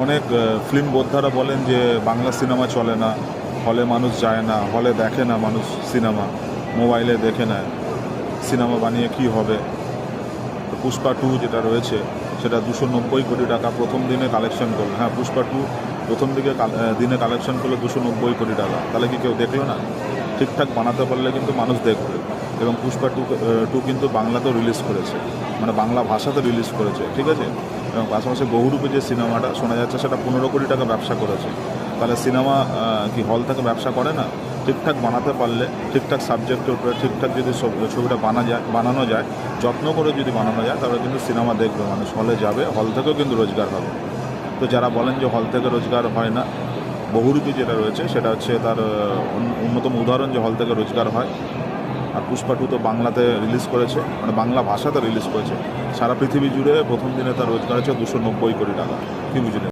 অনেক ফিল্ম বোদ্ধারা বলেন যে বাংলা সিনেমা চলে না, হলে মানুষ যায় না, হলে দেখে না মানুষ সিনেমা, মোবাইলে দেখে নেয়, সিনেমা বানিয়ে কী হবে। তো পুষ্পা টু যেটা রয়েছে সেটা 290 কোটি টাকা প্রথম দিনে কালেকশন করলো। হ্যাঁ, পুষ্পা টু প্রথম দিনে কালেকশন করলো 290 কোটি টাকা। তাহলে কি কেউ দেখলো না? ঠিকঠাক বানাতে পারলে কিন্তু মানুষ দেখবে। এবং পুষ্পা টু কিন্তু বাংলাতেও রিলিজ করেছে, মানে বাংলা ভাষাতে রিলিজ করেছে, ঠিক আছে। এবং পাশাপাশি বহুরূপে যে সিনেমাটা শোনা যাচ্ছে সেটা 15 কোটি টাকা ব্যবসা করেছে। তাহলে সিনেমা কি হল থেকে ব্যবসা করে না? ঠিকঠাক বানাতে পারলে, ঠিকঠাক সাবজেক্টের উপরে ঠিকঠাক যদি ছবিটা বানানো যায়, যত্ন করে যদি বানানো যায়, তাহলে কিন্তু সিনেমা দেখবে মানুষ, হলে যাবে, হল থেকেও কিন্তু রোজগার হবে। তো যারা বলেন যে হল থেকে রোজগার হয় না, বহুরূপী যেটা রয়েছে সেটা হচ্ছে তার অন্যতম উদাহরণ যে হল থেকে রোজগার হয়। আর পুষ্পা টু তো বাংলাতে রিলিজ করেছে, মানে বাংলা ভাষাতে রিলিজ করেছে। সারা পৃথিবী জুড়ে প্রথম দিনে তার রোজগার হচ্ছে 290 কোটি টাকা। কী বুঝলেন?